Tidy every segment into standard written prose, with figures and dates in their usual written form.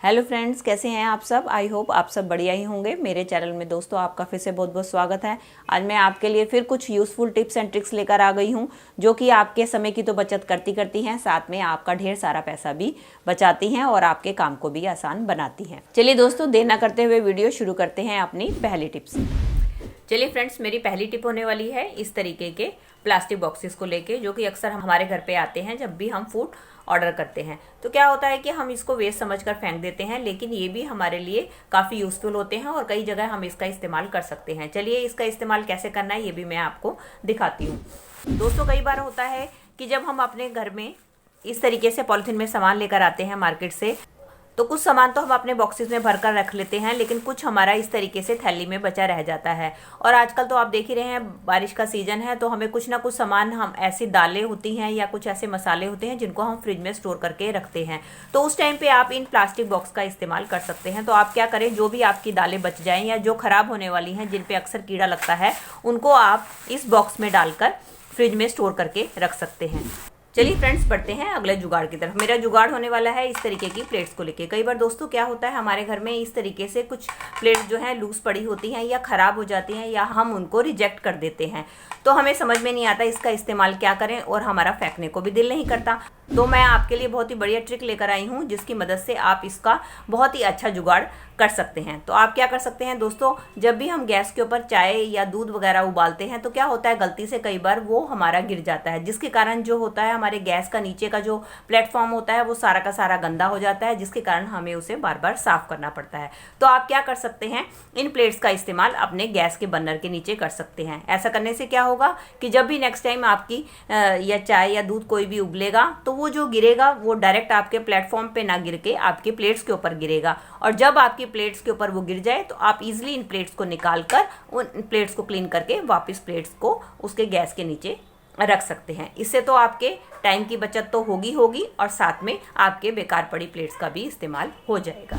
Hello friends, कैसे हैं आप सब। आई होप आप सब बढ़िया ही होंगे। मेरे चैनल में दोस्तों आपका फिर से बहुत बहुत स्वागत है। आज मैं आपके लिए फिर कुछ यूज़फुल टिप्स एंड ट्रिक्स लेकर आ गई हूं, जो कि आपके समय की तो बचत करती हैं, साथ में आपका ढेर सारा पैसा भी बचाती हैं और आपके काम को भी आसान बनाती हैं। चलिए दोस्तों, देर ना करते हुए वीडियो शुरू करते हैं अपनी पहली टिप्स। चलिए फ्रेंड्स, मेरी पहली टिप होने वाली है इस तरीके के प्लास्टिक बॉक्सेस को लेके, जो कि अक्सर हमारे घर पे आते हैं जब भी हम फूड ऑर्डर करते हैं। तो क्या होता है कि हम इसको वेस्ट समझकर फेंक देते हैं, लेकिन ये भी हमारे लिए काफ़ी यूज़फुल होते हैं और कई जगह हम इसका इस्तेमाल कर सकते हैं। चलिए इसका इस्तेमाल कैसे करना है ये भी मैं आपको दिखाती हूँ। दोस्तों, कई बार होता है कि जब हम अपने घर में इस तरीके से पॉलिथीन में सामान लेकर आते हैं मार्केट से, तो कुछ सामान तो हम अपने बॉक्सेस में भरकर रख लेते हैं, लेकिन कुछ हमारा इस तरीके से थैली में बचा रह जाता है। और आजकल तो आप देख ही रहे हैं, बारिश का सीजन है, तो हमें कुछ ना कुछ सामान, हम ऐसी दालें होती हैं या कुछ ऐसे मसाले होते हैं जिनको हम फ्रिज में स्टोर करके रखते हैं। तो उस टाइम पे आप इन प्लास्टिक बॉक्स का इस्तेमाल कर सकते हैं। तो आप क्या करें, जो भी आपकी दालें बच जाएँ या जो खराब होने वाली हैं, जिन पर अक्सर कीड़ा लगता है, उनको आप इस बॉक्स में डालकर फ्रिज में स्टोर करके रख सकते हैं। चलिए फ्रेंड्स, बढ़ते हैं अगले जुगाड़ की तरफ। मेरा जुगाड़ होने वाला है इस तरीके की प्लेट्स को लेके। कई बार दोस्तों क्या होता है, हमारे घर में इस तरीके से कुछ प्लेट्स जो है लूज पड़ी होती हैं या ख़राब हो जाती हैं, या हम उनको रिजेक्ट कर देते हैं। तो हमें समझ में नहीं आता इसका इस्तेमाल क्या करें, और हमारा फेंकने को भी दिल नहीं करता। तो मैं आपके लिए बहुत ही बढ़िया ट्रिक लेकर आई हूँ, जिसकी मदद से आप इसका बहुत ही अच्छा जुगाड़ कर सकते हैं। तो आप क्या कर सकते हैं दोस्तों, जब भी हम गैस के ऊपर चाय या दूध वगैरह उबालते हैं, तो क्या होता है, गलती से कई बार वो हमारा गिर जाता है, जिसके कारण जो होता है, हमारे गैस का नीचे का जो प्लेटफॉर्म होता है वो सारा का सारा गंदा हो जाता है, जिसके कारण हमें उसे बार बार साफ करना पड़ता है। तो आप क्या कर सकते हैं, इन प्लेट्स का इस्तेमाल अपने गैस के बर्नर के नीचे कर सकते हैं। ऐसा करने से क्या होगा कि जब भी नेक्स्ट टाइम आपकी या चाय या दूध कोई भी उबलेगा, तो वो जो गिरेगा वो डायरेक्ट आपके प्लेटफॉर्म पे ना गिर के आपके प्लेट्स के ऊपर गिरेगा। और जब आपकी प्लेट्स के ऊपर वो गिर जाए, तो आप इजीली इन प्लेट्स को निकाल कर उन प्लेट्स को क्लीन करके वापस प्लेट्स को उसके गैस के नीचे रख सकते हैं। इससे तो आपके टाइम की बचत तो होगी और साथ में आपके बेकार पड़ी प्लेट्स का भी इस्तेमाल हो जाएगा।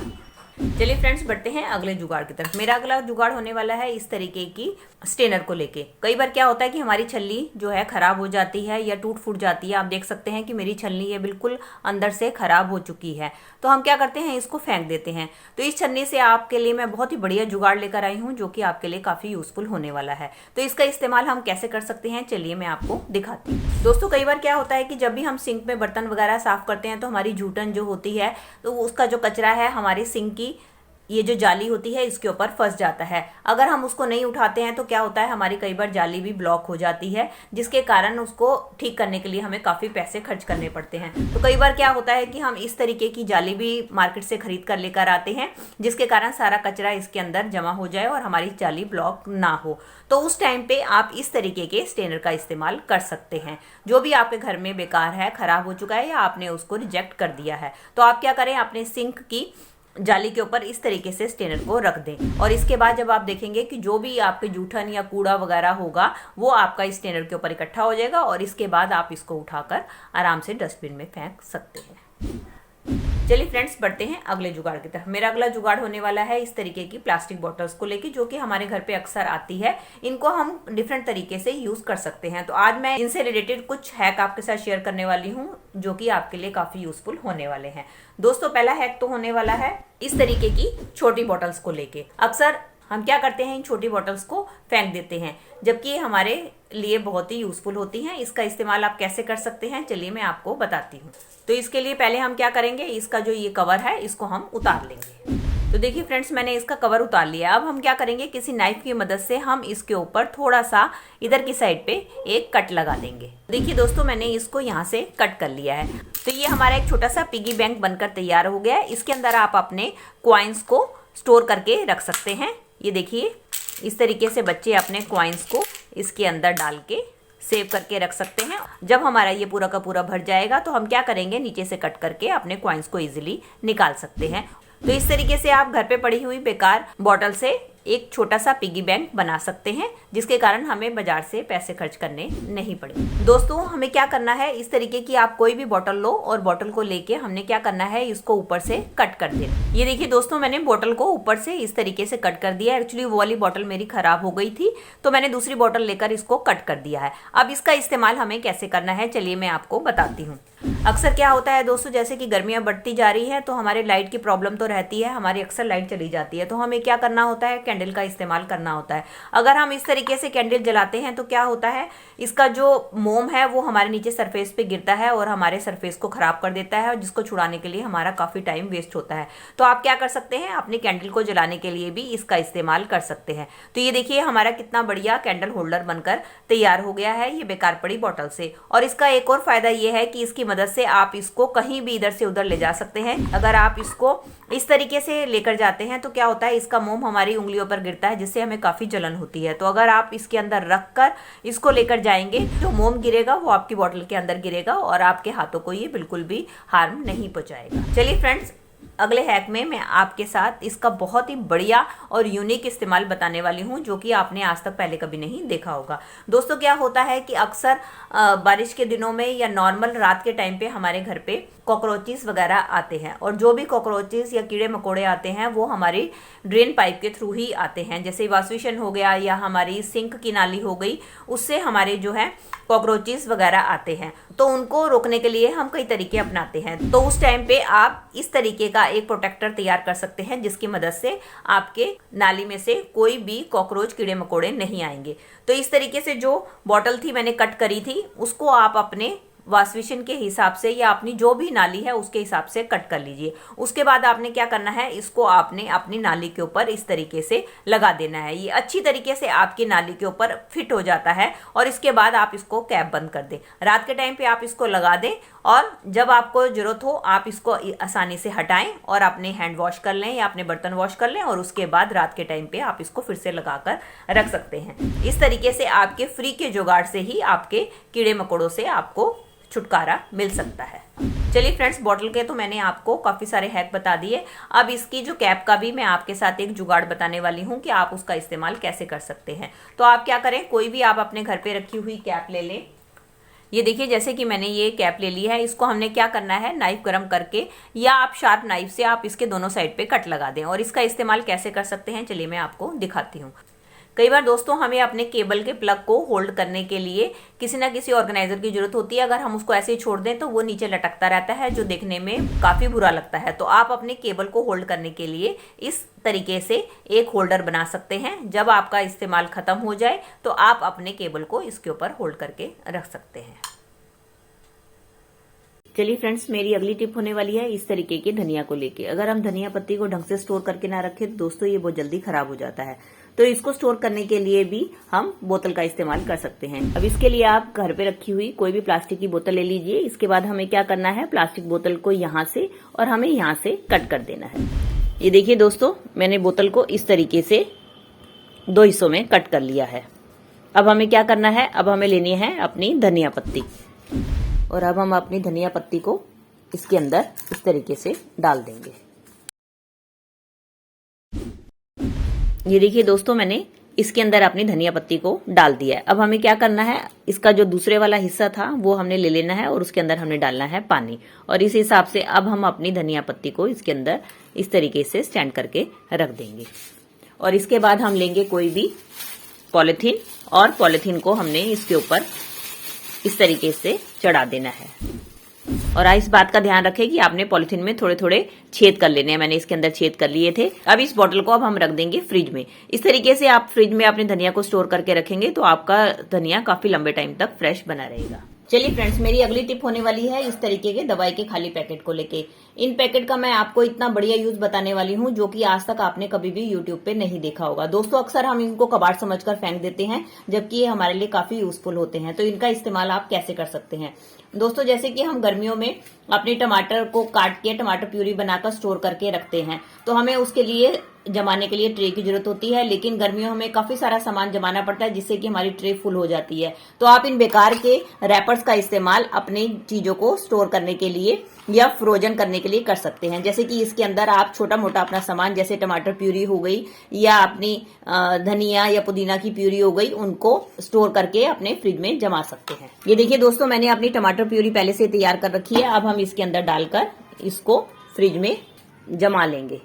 चलिए फ्रेंड्स, बढ़ते हैं अगले जुगाड़ की तरफ। मेरा अगला जुगाड़ होने वाला है इस तरीके की स्टेनर को लेके। कई बार क्या होता है कि हमारी छल्ली जो है खराब हो जाती है या टूट फूट जाती है। आप देख सकते हैं कि मेरी छल्ली ये बिल्कुल अंदर से खराब हो चुकी है। तो हम क्या करते हैं, इसको फेंक देते हैं। तो इस छन्नी से आपके लिए मैं बहुत ही बढ़िया जुगाड़ लेकर आई हूँ, जो कि आपके लिए काफ़ी यूजफुल होने वाला है। तो इसका इस्तेमाल हम कैसे कर सकते हैं, चलिए मैं आपको दिखाती हूँ। दोस्तों, कई बार क्या होता है कि जब भी हम सिंक में बर्तन वगैरह साफ करते हैं, तो हमारी जूठन जो होती है, तो उसका जो कचरा है हमारी सिंक की ये जो जाली होती है इसके ऊपर फंस जाता है। अगर हम उसको नहीं उठाते हैं, तो क्या होता है, हमारी कई बार जाली भी ब्लॉक हो जाती है, जिसके कारण उसको ठीक करने के लिए हमें काफ़ी पैसे खर्च करने पड़ते हैं। तो कई बार क्या होता है कि हम इस तरीके की जाली भी मार्केट से खरीद कर लेकर आते हैं, जिसके कारण सारा कचरा इसके अंदर जमा हो जाए और हमारी जाली ब्लॉक ना हो। तो उस टाइम पे आप इस तरीके के स्टेनर का इस्तेमाल कर सकते हैं। जो भी आपके घर में बेकार है, खराब हो चुका है, या आपने उसको रिजेक्ट कर दिया है, तो आप क्या करें, अपने सिंक की जाली के ऊपर इस तरीके से स्टेनर को रख दें। और इसके बाद जब आप देखेंगे कि जो भी आपके जूठन या कूड़ा वगैरह होगा, वो आपका इस स्टेनर के ऊपर इकट्ठा हो जाएगा, और इसके बाद आप इसको उठाकर आराम से डस्टबिन में फेंक सकते हैं। चलिए फ्रेंड्स, बढ़ते हैं अगले जुगाड़ की तरफ। मेरा अगला जुगाड़ होने वाला है इस तरीके की प्लास्टिक बॉटल्स को लेके, जो कि हमारे घर पे अक्सर आती है। इनको हम डिफरेंट तरीके से यूज कर सकते हैं। तो आज मैं इनसे रिलेटेड कुछ हैक आपके साथ शेयर करने वाली हूँ, जो कि आपके लिए काफी यूजफुल होने वाले हैं। दोस्तों, पहला हैक तो होने वाला है इस तरीके की छोटी बॉटल्स को लेके। अक्सर हम क्या करते हैं, इन छोटी बॉटल्स को फेंक देते हैं, जबकि ये हमारे लिए बहुत ही यूजफुल होती हैं। इसका इस्तेमाल आप कैसे कर सकते हैं, चलिए मैं आपको बताती हूँ। तो इसके लिए पहले हम क्या करेंगे, इसका जो ये कवर है इसको हम उतार लेंगे। तो देखिए फ्रेंड्स, मैंने इसका कवर उतार लिया। अब हम क्या करेंगे, किसी नाइफ की मदद से हम इसके ऊपर थोड़ा सा इधर की साइड पे एक कट लगा देंगे। देखिए दोस्तों, मैंने इसको यहाँ से कट कर लिया है। तो ये हमारा एक छोटा सा पिगी बैंक बनकर तैयार हो गया है। इसके अंदर आप अपने कॉइन्स को स्टोर करके रख सकते हैं। ये देखिए, इस तरीके से बच्चे अपने कॉइन्स को इसके अंदर डाल के सेव करके रख सकते हैं। जब हमारा ये पूरा का पूरा भर जाएगा, तो हम क्या करेंगे, नीचे से कट करके अपने कॉइन्स को इजीली निकाल सकते हैं। तो इस तरीके से आप घर पे पड़ी हुई बेकार बॉटल से एक छोटा सा पिगी बैंक बना सकते हैं, जिसके कारण हमें बाजार से पैसे खर्च करने नहीं पड़े। दोस्तों हमें क्या करना है, इस तरीके की आप कोई भी बोतल लो और बोतल को लेके हमने क्या करना है, इसको ऊपर से कट कर देना। ये देखिए दोस्तों, मैंने बोतल को ऊपर से इस तरीके से कट कर दिया। एक्चुअली वो वाली बोतल मेरी खराब हो गई थी, तो मैंने दूसरी बोतल लेकर इसको कट कर दिया है। अब इसका इस्तेमाल हमें कैसे करना है, चलिए मैं आपको बताती हूँ। अक्सर क्या होता है दोस्तों, जैसे कि गर्मियां बढ़ती जा रही है तो हमारे लाइट की प्रॉब्लम तो रहती है, हमारी अक्सर लाइट चली जाती है, तो हमें क्या करना होता है, कैंडल का इस्तेमाल करना होता है। अगर हम इस तरीके से कैंडल जलाते हैं तो क्या होता है, इसका जो मोम है वो हमारे नीचे सरफेस पे गिरता है और हमारे सरफेस को खराब कर देता है, और जिसको छुड़ाने के लिए हमारा काफी टाइम वेस्ट होता है। तो आप क्या कर सकते हैं, अपनी कैंडल को जलाने के लिए भी इसका इस्तेमाल कर सकते हैं। तो ये देखिए हमारा कितना बढ़िया कैंडल होल्डर बनकर तैयार हो गया है, ये बेकार पड़ी बोतल से। और इसका एक और फायदा ये है कि इसकी मदद से आप इसको कहीं भी इधर से उधर ले जा सकते हैं। अगर आप इसको इस तरीके से लेकर जाते हैं तो क्या होता है, इसका मोम हमारी उंगलियों पर गिरता है, जिससे हमें काफी जलन होती है। तो अगर आप इसके अंदर रखकर इसको लेकर जाएंगे, जो मोम गिरेगा वो आपकी बोतल के अंदर गिरेगा और आपके हाथों को ये बिल्कुल भी हार्म नहीं पहुंचाएगा। चलिए फ्रेंड्स, अगले हैक में मैं आपके साथ इसका बहुत ही बढ़िया और यूनिक इस्तेमाल बताने वाली हूं, जो कि आपने आज तक पहले कभी नहीं देखा होगा। दोस्तों क्या होता है कि अक्सर बारिश के दिनों में या नॉर्मल रात के टाइम पे हमारे घर पे कॉकरोचेस वगैरह आते हैं, और जो भी कॉकरोचेस या कीड़े मकोड़े आते हैं वो हमारी ड्रेन पाइप के थ्रू ही आते हैं। जैसे वॉश बेसिन हो गया या हमारी सिंक की नाली हो गई, उससे हमारे जो है कॉकरोचेस वगैरह आते हैं। तो उनको रोकने के लिए हम कई तरीके अपनाते हैं। तो उस टाइम पे आप इस तरीके का एक प्रोटेक्टर तैयार कर सकते हैं, जिसकी मदद से आपके नाली में से कोई भी कॉकरोच कीड़े मकोड़े नहीं आएंगे। तो इस तरीके से जो बॉटल थी मैंने कट करी थी, उसको आप अपने वॉश बेसिन के हिसाब से या अपनी जो भी नाली है उसके हिसाब से कट कर लीजिए। उसके बाद आपने क्या करना है, इसको आपने अपनी नाली के ऊपर इस तरीके से लगा देना है। ये अच्छी तरीके से आपकी नाली के ऊपर फिट हो जाता है, और इसके बाद आप इसको कैप बंद कर दें। रात के टाइम पे आप इसको लगा दें, और जब आपको जरूरत हो आप इसको आसानी से हटाएं और अपने हैंड वॉश कर लें या अपने बर्तन वॉश कर लें, और उसके बाद रात के टाइम पे आप इसको फिर से लगाकर रख सकते हैं। इस तरीके से आपके फ्री के जुगाड़ से ही आपके कीड़े मकोड़ों से आपको छुटकारा मिल सकता है। चलिए फ्रेंड्स, बॉटल के तो मैंने आपको काफी सारे हैक बता दिए। अब इसकी जो कैप का भी मैं आपके साथ एक जुगाड़ बताने वाली हूं कि आप उसका इस्तेमाल कैसे कर सकते हैं। तो आप क्या करें, कोई भी आप अपने घर पे रखी हुई कैप ले लें। ये देखिए जैसे कि मैंने ये कैप ले ली है, इसको हमने क्या करना है, नाइफ गरम करके या आप शार्प नाइफ से आप इसके दोनों साइड पे कट लगा दें। और इसका इस्तेमाल कैसे कर सकते हैं, चलिए मैं आपको दिखाती हूँ। कई बार दोस्तों हमें अपने केबल के प्लग को होल्ड करने के लिए किसी ना किसी ऑर्गेनाइजर की जरूरत होती है। अगर हम उसको ऐसे ही छोड़ दें तो वो नीचे लटकता रहता है, जो देखने में काफी बुरा लगता है। तो आप अपने केबल को होल्ड करने के लिए इस तरीके से एक होल्डर बना सकते हैं। जब आपका इस्तेमाल खत्म हो जाए तो आप अपने केबल को इसके ऊपर होल्ड करके रख सकते हैं। चलिए फ्रेंड्स, मेरी अगली टिप होने वाली है इस तरीके के धनिया को लेके। अगर हम धनिया पत्ती को ढंग से स्टोर करके ना रखें तो दोस्तों ये बहुत जल्दी खराब हो जाता है। तो इसको स्टोर करने के लिए भी हम बोतल का इस्तेमाल कर सकते हैं। अब इसके लिए आप घर पे रखी हुई कोई भी प्लास्टिक की बोतल ले लीजिए। इसके बाद हमें क्या करना है, प्लास्टिक बोतल को यहाँ से और हमें यहाँ से कट कर देना है। ये देखिए दोस्तों, मैंने बोतल को इस तरीके से 2 हिस्सों में कट कर लिया है। अब हमें क्या करना है, अब हमें लेनी है अपनी धनिया पत्ती, और अब हम अपनी धनिया पत्ती को इसके अंदर इस तरीके से डाल देंगे। ये देखिए दोस्तों, मैंने इसके अंदर अपनी धनिया पत्ती को डाल दिया है। अब हमें क्या करना है, इसका जो दूसरे वाला हिस्सा था वो हमने ले लेना है और उसके अंदर हमने डालना है पानी। और इस हिसाब से अब हम अपनी धनिया पत्ती को इसके अंदर इस तरीके से स्टैंड करके रख देंगे। और इसके बाद हम लेंगे कोई भी पॉलिथीन, और पॉलिथीन को हमने इसके ऊपर इस तरीके से चढ़ा देना है। और इस बात का ध्यान रखें कि आपने पॉलिथीन में थोड़े थोड़े छेद कर लेने हैं। मैंने इसके अंदर छेद कर लिए थे। अब इस बोतल को अब हम रख देंगे फ्रिज में। इस तरीके से आप फ्रिज में अपने धनिया को स्टोर करके रखेंगे तो आपका धनिया काफी लंबे टाइम तक फ्रेश बना रहेगा। चलिए फ्रेंड्स, मेरी अगली टिप होने वाली है इस तरीके के दवाई के खाली पैकेट को लेके। इन पैकेट का मैं आपको इतना बढ़िया यूज बताने वाली हूँ जो कि आज तक आपने कभी भी यूट्यूब पे नहीं देखा होगा। दोस्तों अक्सर हम इनको कबाड़ समझकर फेंक देते हैं, जबकि ये हमारे लिए काफी यूजफुल होते हैं। तो इनका इस्तेमाल आप कैसे कर सकते हैं दोस्तों, जैसे कि हम गर्मियों में अपने टमाटर को काट के टमाटर प्यूरी बनाकर स्टोर करके रखते हैं, तो हमें उसके लिए जमाने के लिए ट्रे की जरूरत होती है। लेकिन गर्मियों में काफी सारा सामान जमाना पड़ता है, जिससे कि हमारी ट्रे फुल हो जाती है। तो आप इन बेकार के रैपर्स का इस्तेमाल अपनी चीजों को स्टोर करने के लिए या फ्रोजन करने के लिए कर सकते हैं। जैसे कि इसके अंदर आप छोटा मोटा अपना सामान जैसे टमाटर प्यूरी हो गई या अपनी धनिया या पुदीना की प्यूरी हो गई, उनको स्टोर करके अपने फ्रिज में जमा सकते हैं। ये देखिए दोस्तों, मैंने अपनी टमाटर प्यूरी पहले से तैयार कर रखी है। अब हम इसके अंदर डालकर इसको फ्रिज में जमा लेंगे।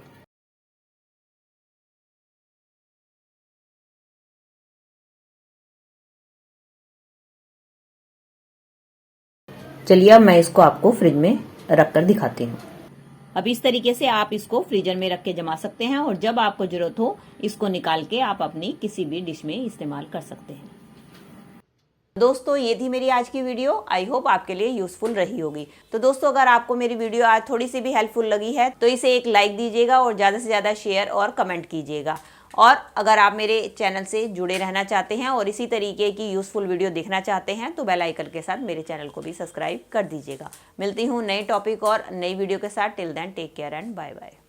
चलिए अब मैं इसको आपको फ्रिज में रखकर दिखाती हूँ। अब इस तरीके से आप इसको फ्रीजर में रख के जमा सकते हैं और जब आपको जरूरत हो इसको निकाल के आप अपनी किसी भी डिश में इस्तेमाल कर सकते हैं। दोस्तों ये थी मेरी आज की वीडियो। आई होप आपके लिए यूजफुल रही होगी। तो दोस्तों अगर आपको मेरी वीडियो आज थोड़ी सी भी हेल्पफुल लगी है तो इसे एक लाइक दीजिएगा और ज़्यादा से ज़्यादा शेयर और कमेंट कीजिएगा। और अगर आप मेरे चैनल से जुड़े रहना चाहते हैं और इसी तरीके की यूजफुल वीडियो देखना चाहते हैं तो बेल आइकन के साथ मेरे चैनल को भी सब्सक्राइब कर दीजिएगा। मिलती हूँ नए टॉपिक और नई वीडियो के साथ। Till then take care and bye bye.